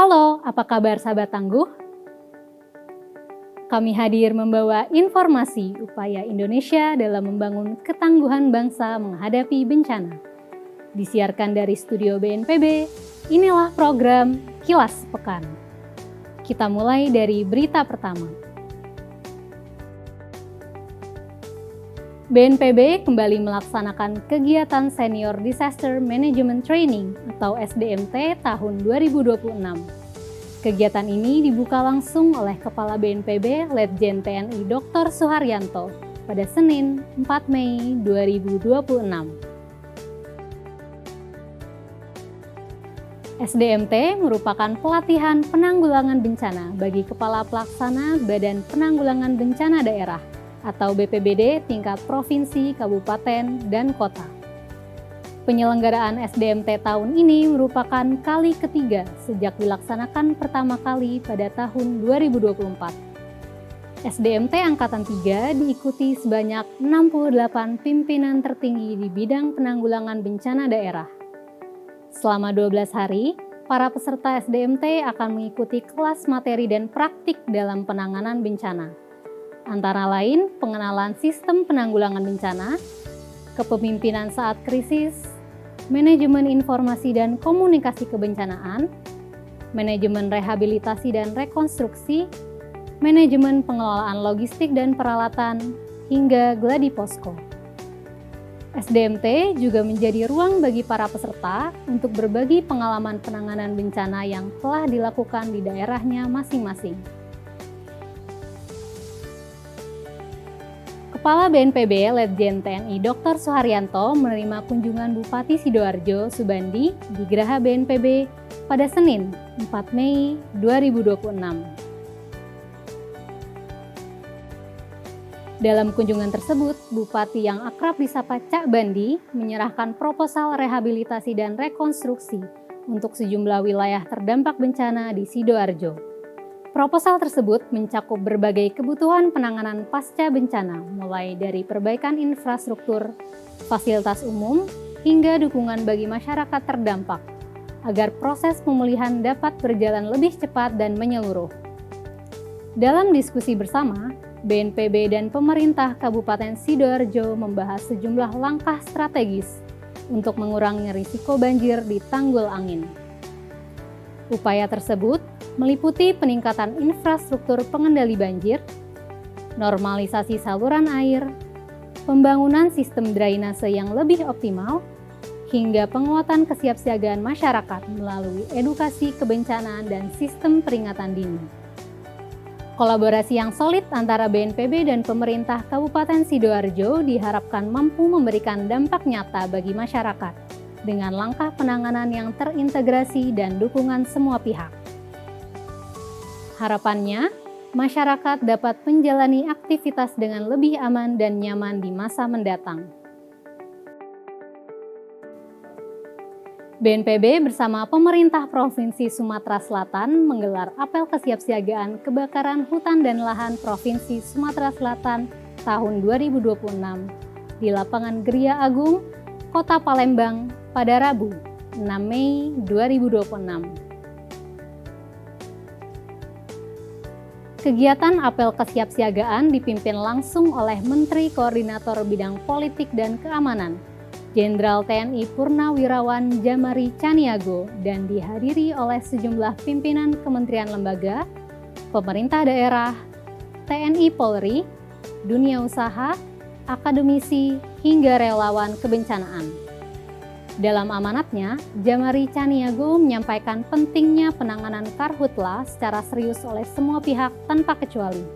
Halo, apa kabar sahabat tangguh? Kami hadir membawa informasi upaya Indonesia dalam membangun ketangguhan bangsa menghadapi bencana. Disiarkan dari studio BNPB, inilah program Kilas Pekan. Kita mulai dari berita pertama. BNPB kembali melaksanakan kegiatan Senior Disaster Management Training atau SDMT tahun 2026. Kegiatan ini dibuka langsung oleh Kepala BNPB Letjen TNI Dr. Suharyanto pada Senin 4 Mei 2026. SDMT merupakan pelatihan penanggulangan bencana bagi Kepala Pelaksana Badan Penanggulangan Bencana Daerah atau BPBD tingkat provinsi, kabupaten, dan kota. Penyelenggaraan SDMT tahun ini merupakan kali ketiga sejak dilaksanakan pertama kali pada tahun 2024. SDMT Angkatan 3 diikuti sebanyak 68 pimpinan tertinggi di bidang penanggulangan bencana daerah. Selama 12 hari, para peserta SDMT akan mengikuti kelas materi dan praktik dalam penanganan bencana. Antara lain pengenalan sistem penanggulangan bencana, kepemimpinan saat krisis, manajemen informasi dan komunikasi kebencanaan, manajemen rehabilitasi dan rekonstruksi, manajemen pengelolaan logistik dan peralatan, hingga gladi posko. SDMT juga menjadi ruang bagi para peserta untuk berbagi pengalaman penanganan bencana yang telah dilakukan di daerahnya masing-masing. Kepala BNPB Letjen TNI Dr. Suharyanto menerima kunjungan Bupati Sidoarjo Subandi di Geraha BNPB pada Senin 4 Mei 2026. Dalam kunjungan tersebut, Bupati yang akrab disapa Cak Bandi menyerahkan proposal rehabilitasi dan rekonstruksi untuk sejumlah wilayah terdampak bencana di Sidoarjo. Proposal tersebut mencakup berbagai kebutuhan penanganan pasca bencana, mulai dari perbaikan infrastruktur, fasilitas umum, hingga dukungan bagi masyarakat terdampak, agar proses pemulihan dapat berjalan lebih cepat dan menyeluruh. Dalam diskusi bersama, BNPB dan pemerintah Kabupaten Sidoarjo membahas sejumlah langkah strategis untuk mengurangi risiko banjir di Tanggul Angin. Upaya tersebut meliputi peningkatan infrastruktur pengendali banjir, normalisasi saluran air, pembangunan sistem drainase yang lebih optimal, hingga penguatan kesiapsiagaan masyarakat melalui edukasi kebencanaan dan sistem peringatan dini. Kolaborasi yang solid antara BNPB dan pemerintah Kabupaten Sidoarjo diharapkan mampu memberikan dampak nyata bagi masyarakat dengan langkah penanganan yang terintegrasi dan dukungan semua pihak. Harapannya, masyarakat dapat menjalani aktivitas dengan lebih aman dan nyaman di masa mendatang. BNPB bersama pemerintah Provinsi Sumatera Selatan menggelar apel kesiapsiagaan kebakaran hutan dan lahan Provinsi Sumatera Selatan tahun 2026 di Lapangan Geria Agung, Kota Palembang pada Rabu, 6 Mei 2026. Kegiatan apel kesiapsiagaan dipimpin langsung oleh Menteri Koordinator Bidang Politik dan Keamanan, Jenderal TNI Purnawirawan Djamari Caniago, dan dihadiri oleh sejumlah pimpinan kementerian lembaga, pemerintah daerah, TNI Polri, dunia usaha, akademisi, hingga relawan kebencanaan. Dalam amanatnya, Djamari Caniago menyampaikan pentingnya penanganan karhutla secara serius oleh semua pihak tanpa kecuali.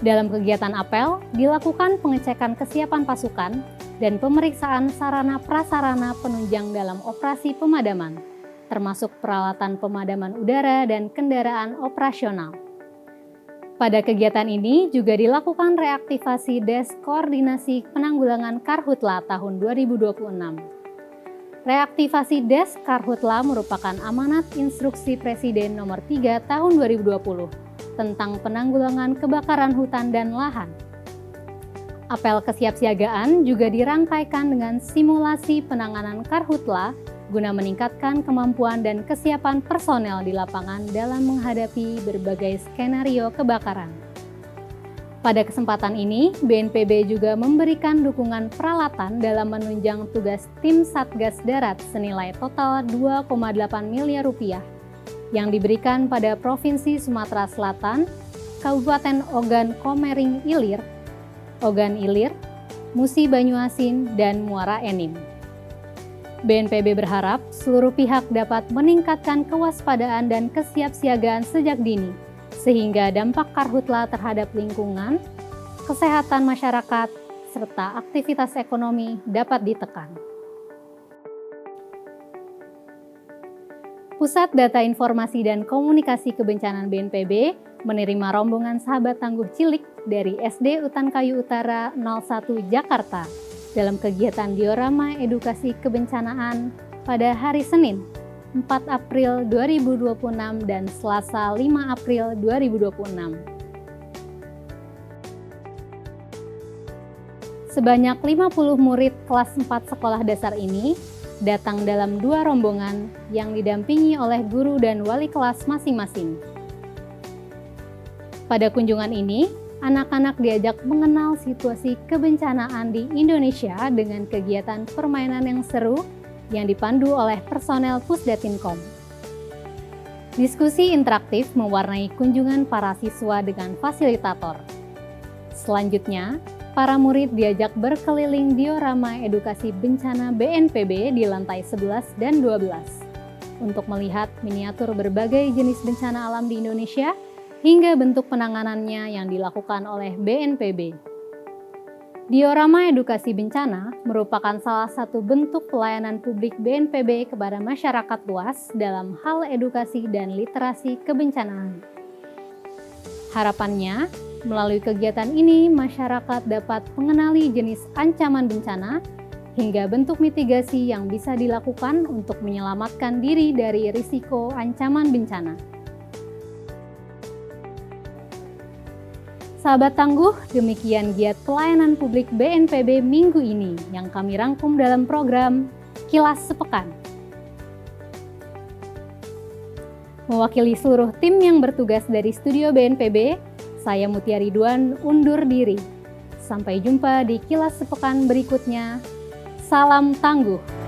Dalam kegiatan apel, dilakukan pengecekan kesiapan pasukan dan pemeriksaan sarana-prasarana penunjang dalam operasi pemadaman, termasuk peralatan pemadaman udara dan kendaraan operasional. Pada kegiatan ini juga dilakukan reaktivasi Desk Koordinasi Penanggulangan Karhutla tahun 2026. Reaktivasi Desk Karhutla merupakan amanat Instruksi Presiden Nomor 3 Tahun 2020 tentang penanggulangan kebakaran hutan dan lahan. Apel kesiapsiagaan juga dirangkaikan dengan simulasi penanganan karhutla guna meningkatkan kemampuan dan kesiapan personel di lapangan dalam menghadapi berbagai skenario kebakaran. Pada kesempatan ini, BNPB juga memberikan dukungan peralatan dalam menunjang tugas tim Satgas Darat senilai total 2,8 miliar rupiah yang diberikan pada Provinsi Sumatera Selatan, Kabupaten Ogan Komering Ilir, Ogan Ilir, Musi Banyuasin, dan Muara Enim. BNPB berharap seluruh pihak dapat meningkatkan kewaspadaan dan kesiapsiagaan sejak dini, sehingga dampak karhutla terhadap lingkungan, kesehatan masyarakat, serta aktivitas ekonomi dapat ditekan. Pusat Data Informasi dan Komunikasi Kebencanaan BNPB menerima rombongan sahabat tangguh cilik dari SD Utan Kayu Utara 01 Jakarta dalam kegiatan diorama edukasi kebencanaan pada hari Senin 4 April 2026 dan Selasa 5 April 2026. Sebanyak 50 murid kelas 4 sekolah dasar ini datang dalam 2 rombongan yang didampingi oleh guru dan wali kelas masing-masing. Pada kunjungan ini, anak-anak diajak mengenal situasi kebencanaan di Indonesia dengan kegiatan permainan yang seru yang dipandu oleh personel Pusdatinkom. Diskusi interaktif mewarnai kunjungan para siswa dengan fasilitator. Selanjutnya, para murid diajak berkeliling diorama edukasi bencana BNPB di lantai 11 dan 12 untuk melihat miniatur berbagai jenis bencana alam di Indonesia hingga bentuk penanganannya yang dilakukan oleh BNPB. Diorama edukasi bencana merupakan salah satu bentuk pelayanan publik BNPB kepada masyarakat luas dalam hal edukasi dan literasi kebencanaan. Harapannya, melalui kegiatan ini masyarakat dapat mengenali jenis ancaman bencana hingga bentuk mitigasi yang bisa dilakukan untuk menyelamatkan diri dari risiko ancaman bencana. Sahabat tangguh, demikian giat pelayanan publik BNPB minggu ini yang kami rangkum dalam program Kilas Sepekan. Mewakili seluruh tim yang bertugas dari studio BNPB, saya Mutia Ridwan undur diri. Sampai jumpa di Kilas Sepekan berikutnya. Salam tangguh.